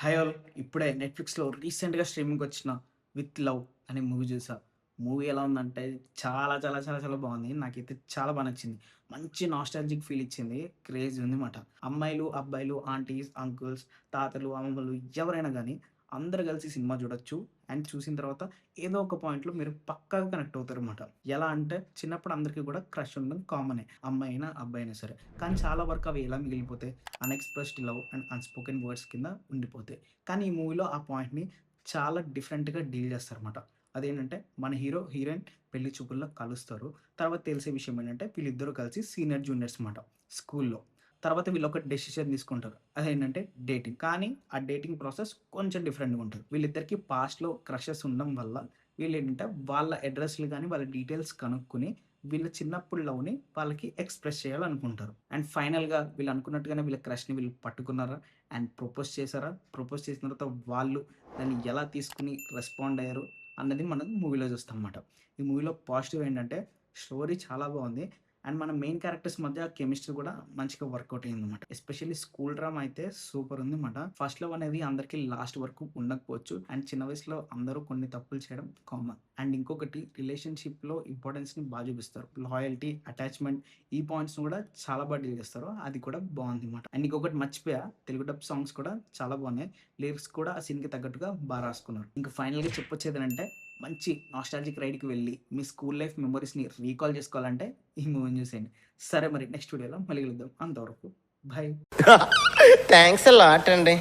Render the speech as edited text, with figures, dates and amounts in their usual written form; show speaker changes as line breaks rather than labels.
Hi all. ఇప్పుడే నెట్‌ఫ్లిక్స్‌లో రీసెంట్‌గా స్ట్రీమింగ్‌కి వచ్చిన 'విత్ లవ్' అనే మూవీ చూసా. మూవీ ఎలా ఉందంటే చాలా చాలా చాలా చాలా బాగుంది. నాకైతే చాలా నచ్చింది. మంచి నాస్టాల్జిక్ ఫీల్ ఇచ్చింది. క్రేజీ ఉందిమాట. అమ్మాయిలు, అబ్బాయిలు, ఆంటీస్, అంకుల్స్, తాతలు, అమ్మమ్మలు ఎవరైనా గానీ అందరూ కలిసి సినిమా చూడొచ్చు. అండ్ చూసిన తర్వాత ఏదో ఒక పాయింట్‌లో మీరు పక్కాగా కనెక్ట్ అవుతారన్నమాట. ఎలా అంటే చిన్నప్పుడు అందరికీ కూడా క్రష్ ఉండడం కామనే. అమ్మాయి అయినా, అబ్బాయి అయినా సరే. కానీ చాలా వరకు అవి ఎలా మిగిలిపోతాయి? Unexpressed love and unspoken words కింద ఉండిపోతాయి. కానీ ఈ మూవీలో ఆ పాయింట్‌ని చాలా డిఫరెంట్‌గా డీల్ చేస్తారన్నమాట. అదేంటంటే మన హీరో, హీరోయిన్ పెళ్లి చూపుల్లో కలుస్తారు. తర్వాత తెలిసే విషయం ఏంటంటే వీళ్ళిద్దరూ కలిసి సీనియర్, జూనియర్స్ మాట స్కూల్‌లో. తర్వాత వీళ్ళొక డెసిషన్ తీసుకుంటారు. అదేంటంటే డేటింగ్. కానీ ఆ డేటింగ్ ప్రాసెస్ కొంచెం డిఫరెంట్‌గా ఉంటది. వీళ్ళిద్దరికీ పాస్ట్‌లో క్రషెస్ ఉండడం వల్ల వీళ్ళేంటంటే వాళ్ళ అడ్రెస్‌లు గాని, వాళ్ళ డీటెయిల్స్ కనుక్కొని వీళ్ళ చిన్నప్పుడు లవ్‌ని వాళ్ళకి ఎక్స్‌ప్రెస్ చేయాలనుకుంటారు. అండ్ ఫైనల్‌గా వీళ్ళు అనుకున్నట్టుగానే వీళ్ళ క్రష్‌ని వీళ్ళు పట్టుకున్నారా? అండ్ ప్రపోజ్ చేశారా? ప్రపోజ్ చేసిన తర్వాత వాళ్ళు దాన్ని ఎలా తీసుకొని రెస్పాండ్ అయ్యారు? అన్నది మనం మూవీలో చూస్తామన్నమాట. ఈ మూవీలో పాజిటివ్ ఏంటంటే స్టోరీ చాలా బావుంది. అండ్ మన మెయిన్ క్యారెక్టర్స్ మధ్య కెమిస్ట్రీ కూడా మంచిగా వర్కౌట్ అయిందన్నమాట. ఎస్పెషల్లీ స్కూల్ డ్రామా అయితే సూపర్ ఉందన్నమాట. ఫస్ట్ లవ్ అనేది అందరికీ లాస్ట్ వరకు ఉండకపోవచ్చు. అండ్ చిన్న వయసులో అందరూ కొన్ని తప్పులు చేయడం కామన్. అండ్ ఇంకొకటి రిలేషన్‌షిప్‌లో ఇంపార్టెన్స్‌ని చూపిస్తారు. లాయల్టీ, అటాచ్‌మెంట్ ఈ పాయింట్స్‌ని కూడా చాలా డీల్ చేస్తారు. అది కూడా బావుందన్నమాట. అండ్ ఇంకొకటి మర్చిపోయా, తెలుగు డబ్ సాంగ్స్ కూడా చాలా బాగున్నాయి. లిరిక్స్ కూడా ఆ సీన్‌కి తగ్గట్టుగా రాసుకున్నారు. ఇంకా ఫైనల్‌గా చెప్పొచ్చేదేంటంటే మంచి నాస్టాల్జిక్ రైడ్‌కి వెళ్ళి మీ స్కూల్ లైఫ్ మెమోరీస్‌ని రీకాల్ చేసుకోవాలంటే ఈ మూవీని చూసేయండి. సరే మరి నెక్స్ట్ వీడియోలో మళ్ళీ కలుద్దాం. అంతవరకు బై.
థ్యాంక్స్ లాట్ అండి.